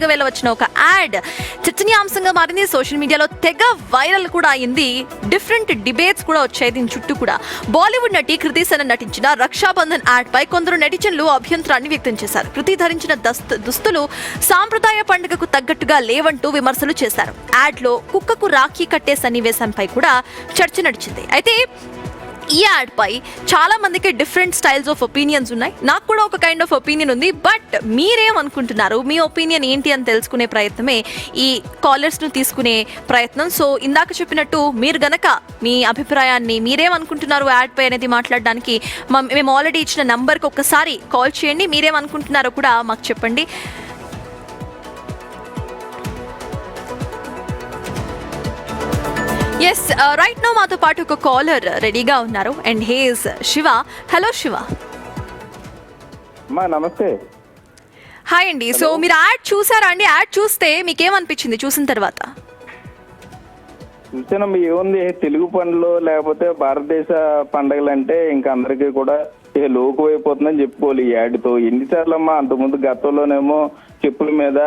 వేళ వచ్చిన ఒక యాడ్ చర్చనీయాంశంగా మారింది. సోషల్ మీడియాలో తెగ వైరల్ కూడా అయింది. డిఫరెంట్ డిబేట్స్ కూడా వచ్చాయి దీని చుట్టూ కూడా. బాలీవుడ్ నటి కృతి సనన్ నటించిన రక్షాబంధన్ యాడ్ పై కొందరు నెటిజన్లు అభ్యంతరాన్ని వ్యక్తం చేశారు. కృతి ధరించిన దుస్తులు సాంప్రదాయ పండుగకు తగ్గట్టుగా లేవంటూ విమర్శలు చేశారు. యాడ్ లో కుక్కకు రాఖీ కట్టే సన్నివేశంపై కూడా చర్చ నడిచింది. అయితే ఈ యాడ్ పై చాలా మందికి డిఫరెంట్ స్టైల్స్ ఆఫ్ ఒపీనియన్స్ ఉన్నాయి. నాకు కూడా ఒక కైండ్ ఆఫ్ ఒపీనియన్ ఉంది. బట్ మీరేమనుకుంటున్నారు, మీ ఒపీనియన్ ఏంటి అని తెలుసుకునే ప్రయత్నమే ఈ కాలర్స్ ను తీసుకునే ప్రయత్నం. సో ఇందాక చెప్పినట్టు మీరు గనక మీ అభిప్రాయాన్ని మీరేమనుకుంటున్నారు యాడ్ పై అనేది మాట్లాడడానికి మేము ఆల్రెడీ ఇచ్చిన నంబర్కి ఒక్కసారి కాల్ చేయండి. మీరేమనుకుంటున్నారో కూడా మాకు చెప్పండి. ఎస్, రైట్ నౌ మాతో పాటు ఒక కాలర్ రెడీగా ఉన్నారు and hey is Shiva. Hello Shiva. నమస్తే. హాయ్ అండి. సో మీరు యాడ్ చూసారా అండి? యాడ్ చూస్తే మీకేమనిపించింది చూసిన తర్వాత? చూసాను, ఏముంది, తెలుగు పండుగలు లేకపోతే భారతదేశ పండుగలు అంటే ఇంకా అందరికీ కూడా లోకువైపోతుందని చెప్పుకోవాలి. ఈ యాడ్తో ఎన్నిసార్లు అమ్మా, అంతకుముందు గతంలోనేమో చెప్పుల మీద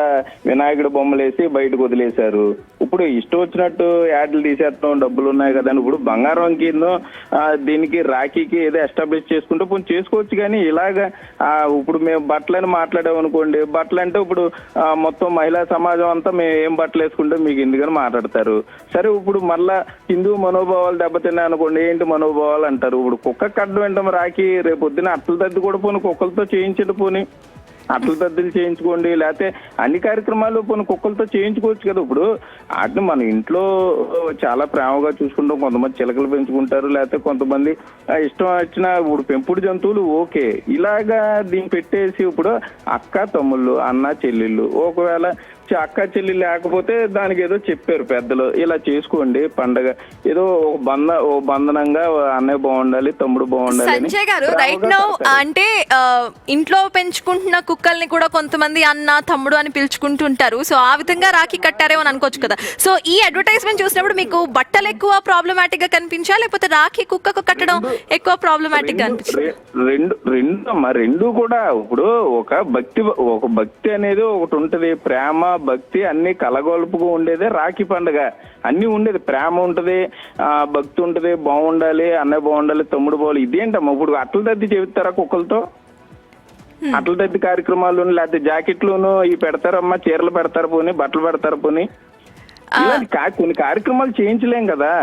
వినాయకుడి బొమ్మలు వేసి బయటకు వదిలేశారు. ఇప్పుడు ఇష్టం వచ్చినట్టు యాడ్లు తీసేస్తాం, డబ్బులు ఉన్నాయి కదండి. ఇప్పుడు బంగారంకి దీనికి రాఖీకి ఏదో ఎస్టాబ్లిష్ చేసుకుంటే కొంచెం చేసుకోవచ్చు. కానీ ఇలాగా ఇప్పుడు మేము బట్టలని మాట్లాడామనుకోండి, బట్టలు అంటే ఇప్పుడు మొత్తం మహిళా సమాజం అంతా మేము ఏం బట్టలు వేసుకుంటే మీకు ఎందుకని మాట్లాడతారు. సరే, ఇప్పుడు మళ్ళా హిందూ మనోభావాలు దెబ్బతిన్నాయి అనుకోండి, ఏంటి మనోభావాలు అంటారు. ఇప్పుడు కుక్క కడ్డం వింటాం రాఖీ, రేపు పొద్దున్న అట్టల దద్ది కూడా పోనీ కుక్కలతో చేయించండి, పోనీ అట్ల దద్దులు చేయించుకోండి, లేకపోతే అన్ని కార్యక్రమాలు కొన్ని కుక్కలతో చేయించుకోవచ్చు కదా. ఇప్పుడు వాటిని మన ఇంట్లో చాలా ప్రేమగా చూసుకుంటాం. కొంతమంది చిలకలు పెంచుకుంటారు, లేకపోతే కొంతమంది ఇష్టం వచ్చిన ఇప్పుడు పెంపుడు జంతువులు ఓకే. ఇలాగా దీన్ని పెట్టేసి ఇప్పుడు అక్క తమ్ముళ్ళు, అన్న చెల్లెళ్ళు, ఒకవేళ అక్క చెల్లి లేకపోతే దానికి ఏదో చెప్పారు పెద్దలు, ఇలా చేసుకోండి పండగ, ఏదో ఓ బంధనంగా అన్నయ్య బాగుండాలి, తమ్ముడు బాగుండాలి. సంజయ్ గారు, రైట్ నౌ అంటే ఇంట్లో పెంచుకుంటున్న కుక్కల్ని కూడా కొంతమంది అన్న తమ్ముడు అని పిలుచుకుంటుంటారు. సో ఆ విధంగా రాఖీ కట్టారేమో అని అనుకోవచ్చు కదా. సో ఈ అడ్వర్టైజ్మెంట్ చూసినప్పుడు మీకు బట్టలు ఎక్కువ ప్రాబ్లమాటిక్ గా కనిపించా, లేకపోతే రాఖీ కుక్కకు కట్టడం ఎక్కువ ప్రాబ్లమాటిక్ గా అనిపించింది? రెండు కూడా. ఇప్పుడు ఒక భక్తి అనేది ఒకటి ఉంటది, ప్రేమ భక్తి అన్ని కలగొలుపుగా ఉండేదే రాఖీ పండుగ. అన్ని ఉండేది, ప్రేమ ఉంటది, భక్తి ఉంటది, బాగుండాలి, అన్నయ్య బాగుండాలి, తమ్ముడు బాగుండాలి. ఇదేంటమ్మా ఇప్పుడు అట్ల దద్ది చెబుతారా కుక్కలతో? అట్ల దద్ది కార్యక్రమాలు లేకపోతే జాకెట్లును ఇవి పెడతారమ్మా, చీరలు పెడతారు పోనీ, బట్టలు పెడతారు పోనీ. కొన్ని కార్యక్రమాలు చేయించలేం కదా.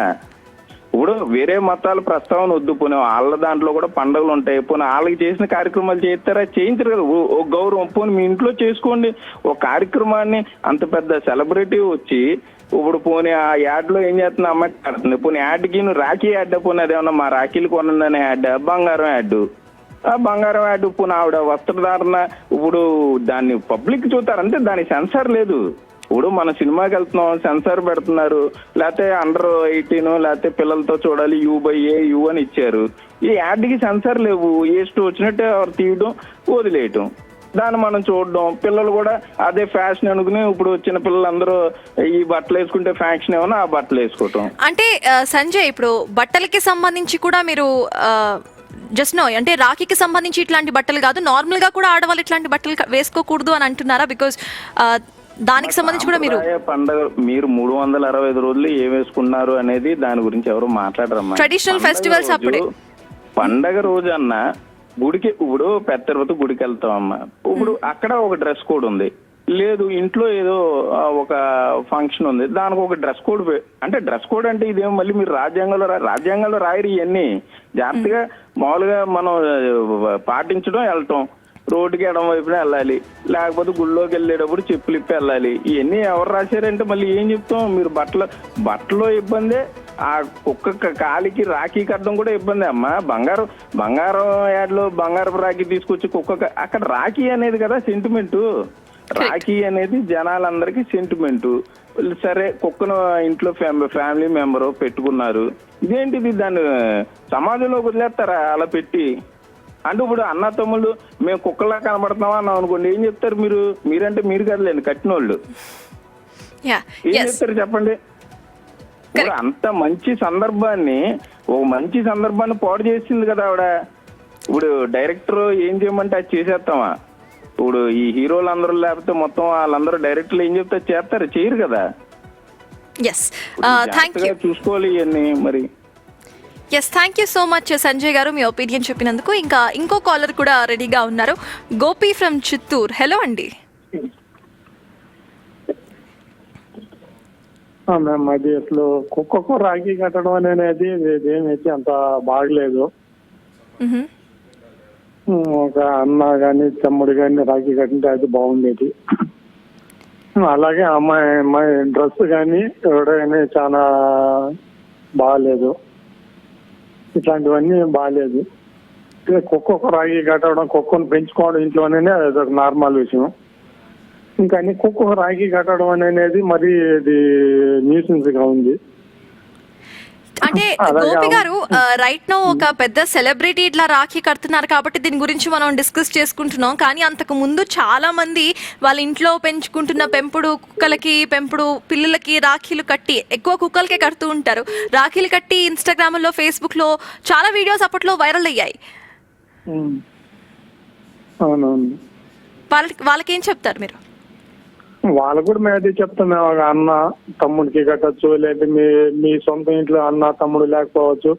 ఇప్పుడు వేరే మతాల ప్రస్తావన వద్దు, పోనీ వాళ్ళ దాంట్లో కూడా పండుగలు ఉంటాయి, పోనీ వాళ్ళకి చేసిన కార్యక్రమాలు చేస్తారా? చేయించరు కదా. ఓ గౌరవం, పోనీ మీ ఇంట్లో చేసుకోండి. ఒక కార్యక్రమాన్ని అంత పెద్ద సెలబ్రిటీ వచ్చి ఇప్పుడు పోనీ ఆ యాడ్ లో ఏం చేస్తున్నా అమ్మాయి కడుతుంది, పోనీ యాడ్కి రాఖీ యాడ్, పోనీ అదేమన్నా మా రాఖీలు కొనండి యాడ్, బంగారం యాడ్, ఆ బంగారం యాడ్, పోనీ ఆవిడ వస్త్రధారణ, ఇప్పుడు దాన్ని పబ్లిక్ చూస్తారంటే దానికి సెన్సార్ లేదు. ఇప్పుడు మన సినిమాకి వెళ్తున్నాం, సెన్సార్ పెడుతున్నారు, లేకపోతే అండర్ 18 లేకపోతే పిల్లలతో చూడాలి, U/A అని ఇచ్చారు. ఈ యాడ్కి సెన్సార్ లేవు, ఏస్ట్ వచ్చినట్టే ఎవరు తీయడం వదిలేయటం, దాన్ని మనం చూడడం, పిల్లలు కూడా అదే ఫ్యాషన్ అనుకుని ఇప్పుడు వచ్చిన పిల్లలందరూ ఈ బట్టలు వేసుకుంటే ఫ్యాషన్ ఏమన్నా ఆ బట్టలు వేసుకోవటం. అంటే సంజయ్, ఇప్పుడు బట్టలకి సంబంధించి కూడా మీరు జస్ట్ నో అంటే రాఖీకి సంబంధించి ఇట్లాంటి బట్టలు కాదు, నార్మల్ గా కూడా ఆడవాళ్ళు ఇట్లాంటి బట్టలు వేసుకోకూడదు అని అంటున్నారా? బికాస్ దానికి సంబంధించి కూడా మీరు పండుగ మీరు 365 రోజులు ఏం వేసుకున్నారు అనేది దాని గురించి ఎవరు మాట్లాడరమ్మా. ట్రెడిషనల్ ఫెస్టివల్స్ అప్పుడే పండగ రోజు అన్న గుడికి, ఇప్పుడు పెద్దరవత గుడికి వెళ్తామమ్మా, ఇప్పుడు అక్కడ ఒక డ్రెస్ కోడ్ ఉంది. లేదు ఇంట్లో ఏదో ఒక ఫంక్షన్ ఉంది, దానికి ఒక డ్రెస్ కోడ్. అంటే డ్రెస్ కోడ్ అంటే ఇదేమో మళ్ళీ మీరు రాజ్యాంగంలో రాయరు. ఇవన్నీ జాగ్రత్తగా మామూలుగా మనం పాటించడం, వెళ్ళటం, రోడ్డుకి ఎడం వైపున వెళ్ళాలి, లేకపోతే గుళ్ళోకి వెళ్ళేటప్పుడు చెప్పులు ఇప్పి వెళ్ళాలి. ఇవన్నీ ఎవరు రాశారంటే మళ్ళీ ఏం చెప్తాం? మీరు బట్టలో ఇబ్బందే, ఆ కుక్క కాలికి రాఖీ కట్టడం కూడా ఇబ్బంది అమ్మా. బంగారం యాడ్లో బంగారపు రాఖీ తీసుకొచ్చి కుక్క, అక్కడ రాఖీ అనేది కదా సెంటిమెంటు. రాఖీ అనేది జనాలందరికీ సెంటిమెంటు. సరే, కుక్కను ఇంట్లో ఫ్యామిలీ మెంబరు పెట్టుకున్నారు, ఇదేంటిది? దాన్ని సమాజంలోకి వదిలేస్తారా అలా పెట్టి? అంటే ఇప్పుడు అన్న తమ్ముళ్ళు మేము కుక్కలా కనబడుతున్నావా అన్నాం అనుకోండి, ఏం చెప్తారు? మీరంటే మీరు కదలేండి, కట్టిన వాళ్ళు ఏం చెప్తారు చెప్పండి? ఇప్పుడు అంత మంచి సందర్భాన్ని పాడు చేసింది కదా ఆవిడ. ఇప్పుడు డైరెక్టర్ ఏం చేయమంటే అది చేసేస్తామా? ఇప్పుడు ఈ హీరోలు అందరూ లేకపోతే మొత్తం వాళ్ళందరూ డైరెక్ట్లు ఏం చెప్తే చేస్తారు, చేయరు కదా. Yes, thank you. చూసుకోవాలి ఇవన్నీ మరి. Yes, thank you so much Sanjay గారు, మీ ఒపీనియన్ చెప్పినందుకు. ఇంకా ఇంకో కాలర్ కూడా రెడీగా ఉన్నారు, గోపి ఫ్రమ్ చిత్తూరు. హలో అండి. మ్యామ్, అది అసలు కుక్కకు రాఖీ కట్టడం అనేది ఏమైతే అంత బాగలేదు. ఒక అన్న గాని తమ్ముడు గాని రాఖీ కట్టింటే అది బాగుండేది. అలాగే అమ్మాయి డ్రెస్ కానీ ఎవడైనా చాలా బాగాలేదు. ఇట్లాంటివన్నీ బాగాలేదు. కుక్కకు రాఖీ కట్టడం, కుక్కను పెంచుకోవడం ఇంట్లోనే అది ఒక నార్మల్ విషయం. ఇంకా కుక్కకు రాఖీ కట్టడం అనేది మరి ఇది న్యూసెన్స్ గా ఉంది. అంటే గోపి గారు, రైట్ నో ఒక పెద్ద సెలబ్రిటీ ఇట్లా రాఖీ కడుతున్నారు కాబట్టి దీని గురించి మనం డిస్కస్ చేసుకుంటున్నాం. కానీ అంతకు ముందు చాలా మంది వాళ్ళ ఇంట్లో పెంచుకుంటున్న పెంపుడు కుక్కలకి, పెంపుడు పిల్లలకి రాఖీలు కట్టి, ఎక్కువ కుక్కలకే కడుతూ ఉంటారు, రాఖీలు కట్టి ఇన్స్టాగ్రామ్ లో, ఫేస్బుక్ లో చాలా వీడియోస్ అప్పట్లో వైరల్ అయ్యాయి. అవునవును. వాళ్ళకి ఏం చెప్తారు మీరు? వాళ్ళకు కూడా మేము అదే చెప్తాం. మేము ఒక అన్న తమ్ముడికి కట్టచ్చు, లేదా మీ సొంత ఇంట్లో అన్న తమ్ముడు లేకపోవచ్చు,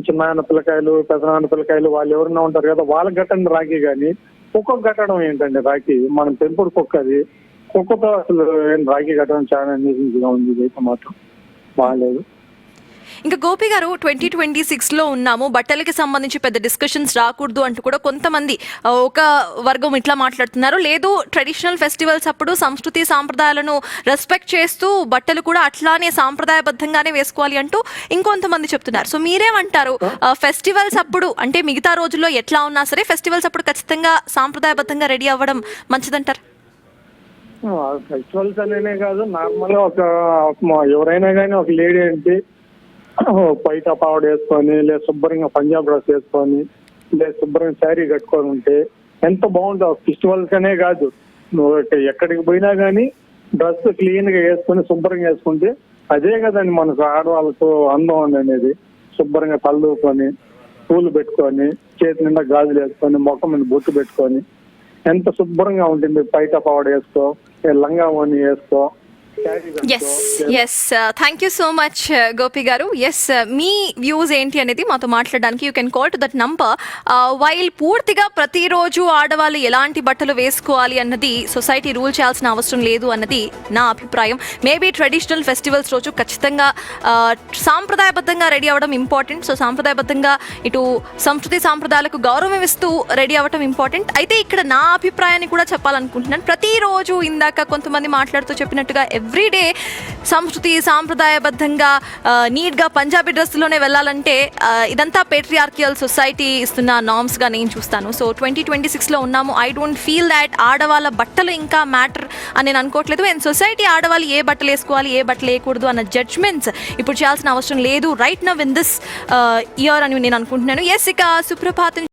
చిన్న పిల్లకాయలు, పెద్ద పిల్లకాయలు వాళ్ళు ఎవరైనా ఉంటారు కదా, వాళ్ళకి కట్టండి రాఖీ. కానీ కుక్కకు కట్టడం ఏంటండి రాఖీ? మనం పెంపుడు కుక్క, అది కుక్కతో అసలు రాఖీ కట్టడం చాలా న్యూసెన్స్గా ఉంది. ఇదైతే మాత్రం బాగాలేదు. ఇంకా గోపి గారు, 2026లో ఉన్నాము, బట్టలకి సంబంధించి పెద్ద డిస్కషన్స్ రాకూడదు అంటూ కూడా కొంతమంది ఒక వర్గం ఇట్లా మాట్లాడుతున్నారు. లేదు, ట్రెడిషనల్ ఫెస్టివల్స్ అప్పుడు సంస్కృతి సాంప్రదాయాలను రెస్పెక్ట్ చేస్తూ బట్టలు కూడా అట్లానే సాంప్రదాయబద్ధంగానే వేసుకోవాలి అంటూ ఇంకొంతమంది చెప్తున్నారు. సో మీరేమంటారు? ఫెస్టివల్స్ అప్పుడు అంటే మిగతా రోజుల్లో ఎట్లా ఉన్నా సరే ఫెస్టివల్స్ అప్పుడు ఖచ్చితంగా సాంప్రదాయబద్ధంగా రెడీ అవ్వడం మంచిదంటారు? ఫెస్టివల్స్ అనేనే కాదు, నార్మల్ గా ఒక ఎవరైనా కానీ ఒక లేడీ అంటే పైట పావడ వేసుకొని, లేదా శుభ్రంగా పంజాబ్ డ్రెస్ వేసుకొని, లేదా శుభ్రంగా శారీ కట్టుకొని ఉంటే ఎంత బాగుంటుంది. ఫెస్టివల్స్ అనే కాదు, నువ్వు ఎక్కడికి పోయినా కానీ డ్రెస్ క్లీన్ గా వేసుకొని శుభ్రంగా వేసుకుంటే అదే కదండి మనకు ఆడవాళ్ళకు అందం అనేది. శుభ్రంగా తల్లుకొని, పూలు పెట్టుకొని, చేతి నిండా గాజులు వేసుకొని, ముఖం మీద బొట్టు పెట్టుకొని ఎంత శుభ్రంగా ఉంటుంది. పైట పావడ వేసుకో, లంగా ఓని వేసుకో. Yes, thank you so much Gopi గారు. ఎస్, మీ వ్యూస్ ఏంటి అనేది మాతో మాట్లాడడానికి you can call to that number. While పూర్తిగా ప్రతిరోజు ఆడవాళ్ళు ఎలాంటి బట్టలు వేసుకోవాలి అన్నది సొసైటీ రూల్ చేయాల్సిన అవసరం లేదు అన్నది నా అభిప్రాయం. మేబీ ట్రెడిషనల్ ఫెస్టివల్స్ రోజు ఖచ్చితంగా సాంప్రదాయబద్ధంగా రెడీ అవ్వడం ఇంపార్టెంట్. సో సాంప్రదాయబద్ధంగా ఇటు సంస్కృతి సాంప్రదాయాలకు గౌరవం ఇస్తూ రెడీ అవ్వడం ఇంపార్టెంట్. అయితే ఇక్కడ నా అభిప్రాయాన్ని కూడా చెప్పాలనుకుంటున్నాను. ప్రతిరోజు ఇందాక కొంతమంది మాట్లాడుతూ చెప్పినట్టుగా ఎవ్రీడే సంస్కృతి సాంప్రదాయబద్ధంగా నీట్గా పంజాబీ డ్రెస్లోనే వెళ్ళాలంటే ఇదంతా పేట్రియార్కియల్ సొసైటీ ఇస్తున్న నార్మ్స్గా నేను చూస్తాను. సో 2026లో ఉన్నాము. ఐ డోంట్ ఫీల్ దాట్ ఆడవాళ్ళ బట్టలు ఇంకా మ్యాటర్ అని నేను అనుకోవట్లేదు. అండ్ సొసైటీ ఆడవాళ్ళు ఏ బట్టలు వేసుకోవాలి, ఏ బట్టలు వేయకూడదు అన్న జడ్జ్మెంట్స్ ఇప్పుడు చేయాల్సిన అవసరం లేదు right now in this year అని నేను అనుకుంటున్నాను. ఎస్, ఇక సుప్రభాతం